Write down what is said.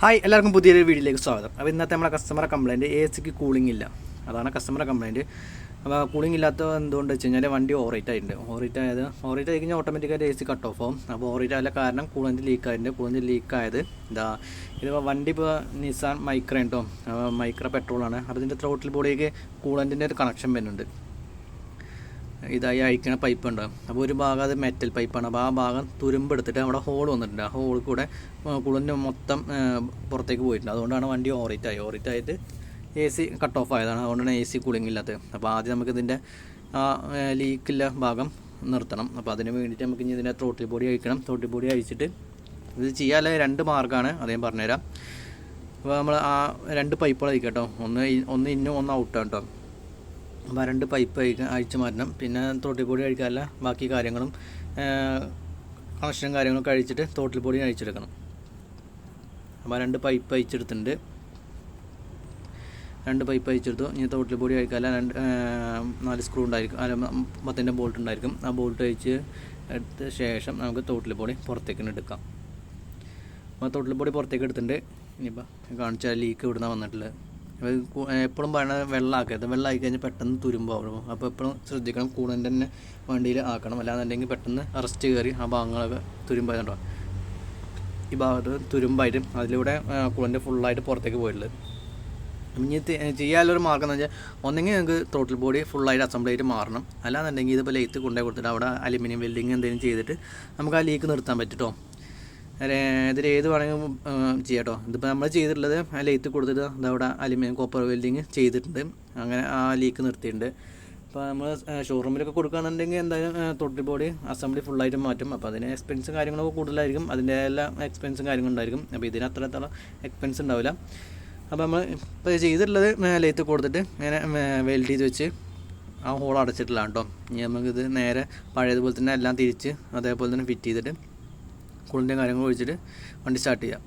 Hi എല്ലാവർക്കും പുതിയൊരു വീഡിയോയിലേക്ക് സ്വാഗതം. അപ്പോൾ ഇന്നത്തെ നമ്മളെ കസ്റ്റമറെ കംപ്ലയിൻറ്റ് എ സിക്ക് കൂളിംഗ് ഇല്ല, അതാണ് കസ്റ്റമറെ കംപ്ലയിൻറ്റ്. അപ്പോൾ കൂളിംഗ് ഇല്ലാത്ത എന്തുകൊണ്ട് വെച്ച് കഴിഞ്ഞാൽ വണ്ടി ഓവറേറ്റ് ആയിട്ടുണ്ട്. ഓവറേറ്റ് ആയി കഴിഞ്ഞാൽ ഓട്ടോമാറ്റിക്കായിട്ട് എ സി കട്ട് ഓഫ് ആവും. അപ്പോൾ ഓവറേറ്റ് ആയാലും കാരണം കൂളൻ്റ് ലീക്ക് ആയിട്ടുണ്ട്. കൂളൻ്റ് ലീക്ക് ആയത് ഇതിപ്പോൾ വണ്ടി ഇപ്പോൾ നിസാൻ മൈക്ര കേട്ടോ, മൈക്ര പെട്രോളാണ്. അപ്പോൾ ഇതിൻ്റെ ത്രോട്ടിൽ ബോഡിക്ക് കൂളൻറ്റിൻ്റെ ഒരു കണക്ഷൻ വരുന്നുണ്ട്. ഇതായി അഴിക്കണ പൈപ്പ് ഉണ്ടാകും. അപ്പോൾ ഒരു ഭാഗം അത് മെറ്റൽ പൈപ്പാണ്. അപ്പോൾ ആ ഭാഗം തുരുമ്പെടുത്തിട്ട് അവിടെ ഹോൾ വന്നിട്ടുണ്ട്. ആ ഹോളിൽ കൂടെ കുളൻ്റെ മൊത്തം പുറത്തേക്ക് പോയിട്ടുണ്ട്. അതുകൊണ്ടാണ് വണ്ടി ഓവറേറ്റ് ആയിട്ട് എ സി കട്ട് ഓഫ് ആയതാണ്. അതുകൊണ്ടാണ് എ സി കൂളിംഗ് ഇല്ലാത്തത്. അപ്പോൾ ആദ്യം നമുക്കിതിൻ്റെ ആ ലീക്കില്ല ഭാഗം നിർത്തണം. അപ്പോൾ അതിന് വേണ്ടിയിട്ട് നമുക്ക് ഇനി ഇതിൻ്റെ ത്രോട്ടിൽ ബോഡി അഴിക്കണം. ത്രോട്ടിൽ ബോഡി അഴിച്ചിട്ട് ഇത് ചെയ്യാനുള്ള രണ്ട് മാർഗ്ഗമാണ്, അദ്ദേഹം പറഞ്ഞുതരാം. അപ്പോൾ നമ്മൾ ആ രണ്ട് പൈപ്പുകൾ അഴിക്കട്ടോ, ഒന്ന് ഇന്നും ഒന്ന് ഔട്ടാണ് കേട്ടോ. അപ്പോൾ രണ്ട് പൈപ്പ് അഴിച്ച് മാറ്റണം. പിന്നെ ത്രോട്ടിൽ ബോഡി അഴിക്കാനുള്ള ബാക്കി കാര്യങ്ങളും കണക്ഷനും കാര്യങ്ങളൊക്കെ അഴിച്ചിട്ട് ത്രോട്ടിൽ ബോഡി അഴിച്ചെടുക്കണം. അപ്പോൾ രണ്ട് പൈപ്പ് അഴിച്ചെടുത്തിട്ടുണ്ട്. ഇനി ത്രോട്ടിൽ ബോഡി അഴിക്കാനുള്ള 4 സ്ക്രൂ ഉണ്ടായിരിക്കും, അല്ല 10ൻ്റെ ബോൾട്ട് ഉണ്ടായിരിക്കും. ആ ബോൾട്ട് അഴിച്ച് എടുത്ത ശേഷം നമുക്ക് ത്രോട്ടിൽ ബോഡി പുറത്തേക്ക് എടുക്കാം. അപ്പോൾ ത്രോട്ടിൽ ബോഡി പുറത്തേക്ക് എടുത്തിട്ടുണ്ട്. ഇനിയിപ്പോൾ കാണിച്ചാൽ ലീക്ക് ഇവിടുന്ന് വന്നിട്ടുള്ളത്. എപ്പോഴും പറയണത് വെള്ളമാക്കരുത്. വെള്ളമാക്കി കഴിഞ്ഞാൽ പെട്ടെന്ന് തുരുമ്പാവും. അപ്പോൾ എപ്പോഴും ശ്രദ്ധിക്കണം, കൂളൻ്റ് തന്നെ വണ്ടിയിൽ ആക്കണം. അല്ലാന്നുണ്ടെങ്കിൽ പെട്ടെന്ന് അറസ്റ്റ് കയറി ആ ഭാഗങ്ങളൊക്കെ തുരുമ്പായിട്ടുണ്ടോ. ഈ ഭാഗത്ത് തുരുമ്പായിട്ട് അതിലൂടെ കൂളൻ്റ് ഫുള്ളായിട്ട് പുറത്തേക്ക് പോയിട്ടുള്ളത്. ഇനി ചെയ്യാനുള്ളൊരു മാർഗ്ഗം എന്ന് വെച്ചാൽ, ഒന്നെങ്കിൽ നിങ്ങൾക്ക് ത്രോട്ടിൽ ബോഡി ഫുള്ളായിട്ട് അസംബിൾ ചെയ്തിട്ട് മാറണം. അല്ലാന്നുണ്ടെങ്കിൽ ഇതിപ്പോൾ ലെയ്ത്ത് കൊണ്ടുപോയി കൊടുത്തിട്ട് അവിടെ അലുമിനിയം വെൽഡിങ് എന്തെങ്കിലും ചെയ്തിട്ട് നമുക്ക് ആ ലീക്ക് നിർത്താൻ പറ്റും. ഇതിൽ ഏത് വേണമെങ്കിലും ചെയ്യാം കേട്ടോ. ഇതിപ്പോൾ നമ്മൾ ചെയ്തിട്ടുള്ളത് ലെയ്ത്ത് കൊടുത്തിട്ട് അതവിടെ അലുമിനിയം കോപ്പർ വെൽഡിങ് ചെയ്തിട്ടുണ്ട്. അങ്ങനെ ആ ലീക്ക് നിർത്തിയിട്ടുണ്ട്. അപ്പോൾ നമ്മൾ ഷോറൂമിലൊക്കെ കൊടുക്കുകയാണെന്നുണ്ടെങ്കിൽ എന്തായാലും ത്രോട്ടിൽ ബോഡി അസംബ്ലി ഫുള്ളായിട്ട് മാറ്റും. അപ്പോൾ അതിന് എക്സ്പെൻസും കാര്യങ്ങളൊക്കെ കൂടുതലായിരിക്കും, അതിൻ്റെ എല്ലാ എക്സ്പെൻസും കാര്യങ്ങളുണ്ടായിരിക്കും. അപ്പോൾ ഇതിന് അത്രത്തോളം എക്സ്പെൻസ് ഉണ്ടാവില്ല. അപ്പോൾ നമ്മൾ ഇപ്പോൾ ചെയ്തിട്ടുള്ളത് ലെയ്ത്ത് കൊടുത്തിട്ട് ഇങ്ങനെ വെൽഡ് ചെയ്ത് വെച്ച് ആ ഹോൾ അടച്ചിട്ടില്ലാണ് കേട്ടോ. ഇനി നമുക്കിത് നേരെ പഴയതുപോലെ തന്നെ എല്ലാം തിരിച്ച് അതേപോലെ തന്നെ ഫിറ്റ് ചെയ്തിട്ട് കൂളിൻ്റെ കാര്യങ്ങൾ ഒഴിച്ചിട്ട് വണ്ടി സ്റ്റാർട്ട് ചെയ്യാം.